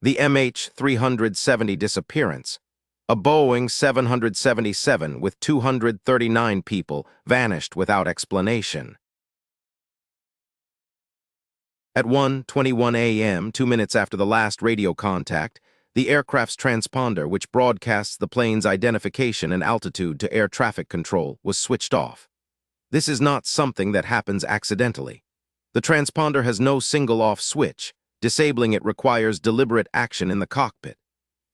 The MH370 Disappearance, a Boeing 777 with 239 people, vanished without explanation. At 1:21 a.m., 2 minutes after the last radio contact, the aircraft's transponder, which broadcasts the plane's identification and altitude to air traffic control, was switched off. This is not something that happens accidentally. The transponder has no single off switch. Disabling it requires deliberate action in the cockpit.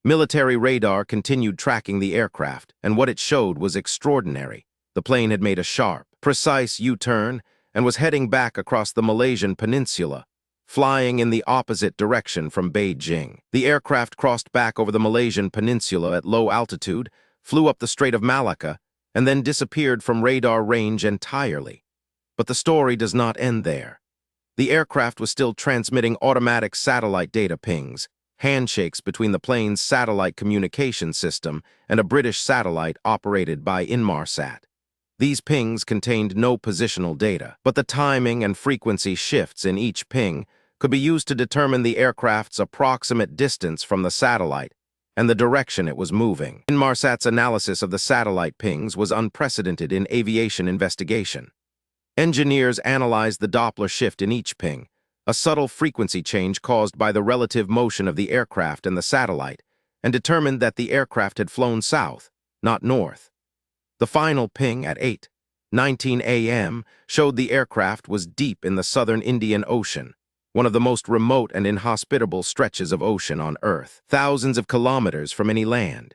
Military radar continued tracking the aircraft, and what it showed was extraordinary. The plane had made a sharp, precise U-turn and was heading back across the Malaysian peninsula, flying in the opposite direction from Beijing. The aircraft crossed back over the Malaysian peninsula at low altitude, flew up the Strait of Malacca, and then disappeared from radar range entirely. But the story does not end there. The aircraft was still transmitting automatic satellite data pings, handshakes between the plane's satellite communication system and a British satellite operated by Inmarsat. These pings contained no positional data, but the timing and frequency shifts in each ping could be used to determine the aircraft's approximate distance from the satellite and the direction it was moving. Inmarsat's analysis of the satellite pings was unprecedented in aviation investigation. Engineers analyzed the Doppler shift in each ping, a subtle frequency change caused by the relative motion of the aircraft and the satellite, and determined that the aircraft had flown south, not north. The final ping at 8:19 a.m. showed the aircraft was deep in the southern Indian Ocean, one of the most remote and inhospitable stretches of ocean on Earth, thousands of kilometers from any land.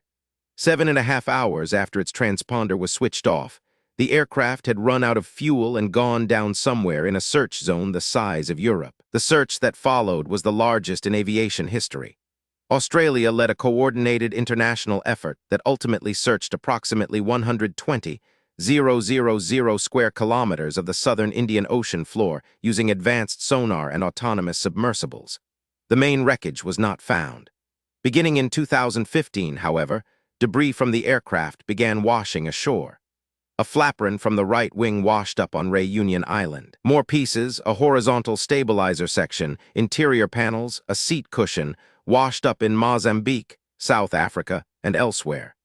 7.5 hours after its transponder was switched off, the aircraft had run out of fuel and gone down somewhere in a search zone the size of Europe. The search that followed was the largest in aviation history. Australia led a coordinated international effort that ultimately searched approximately 120,000 square kilometers of the southern Indian Ocean floor using advanced sonar and autonomous submersibles. The main wreckage was not found. Beginning in 2015, however, debris from the aircraft began washing ashore. A flaperon from the right wing washed up on Reunion Island. More pieces, a horizontal stabilizer section, interior panels, a seat cushion, washed up in Mozambique, South Africa, and elsewhere.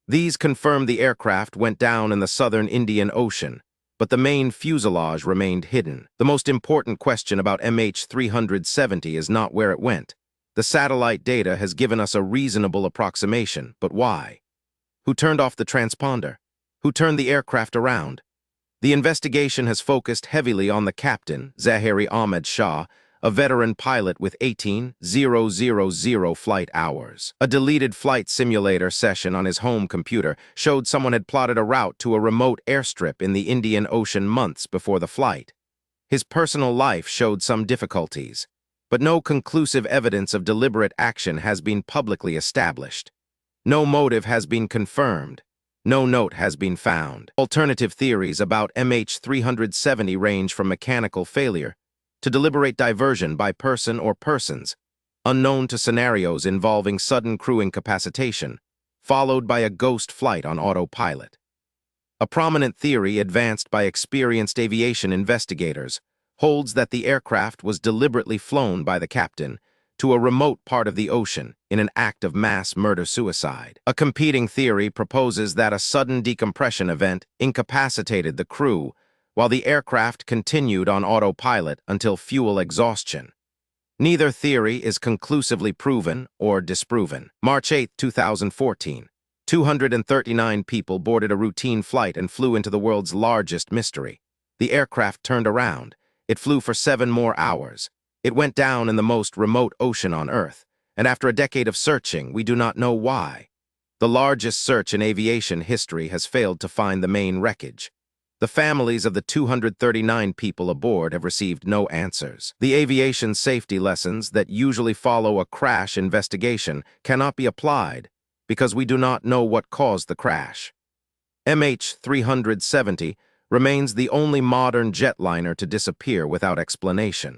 These confirmed the aircraft went down in the southern Indian Ocean, but the main fuselage remained hidden. The most important question about MH370 is not where it went. The satellite data has given us a reasonable approximation, but why? Who turned off the transponder? Who turned the aircraft around? The investigation has focused heavily on the captain, Zahiri Ahmed Shah, a veteran pilot with 18,000 flight hours. A deleted flight simulator session on his home computer showed someone had plotted a route to a remote airstrip in the Indian Ocean months before the flight. His personal life showed some difficulties, but no conclusive evidence of deliberate action has been publicly established. No motive has been confirmed. No note has been found. Alternative theories about MH370 range from mechanical failure to deliberate diversion by person or persons, unknown to scenarios involving sudden crew incapacitation, followed by a ghost flight on autopilot. A prominent theory advanced by experienced aviation investigators holds that the aircraft was deliberately flown by the captain to a remote part of the ocean in an act of mass murder-suicide. A competing theory proposes that a sudden decompression event incapacitated the crew while the aircraft continued on autopilot until fuel exhaustion. Neither theory is conclusively proven or disproven. March 8, 2014. 239 people boarded a routine flight and flew into the world's largest mystery. The aircraft turned around. It flew for 7 more hours. It went down in the most remote ocean on Earth, and after a decade of searching, we do not know why. The largest search in aviation history has failed to find the main wreckage. The families of the 239 people aboard have received no answers. The aviation safety lessons that usually follow a crash investigation cannot be applied because we do not know what caused the crash. MH370 remains the only modern jetliner to disappear without explanation.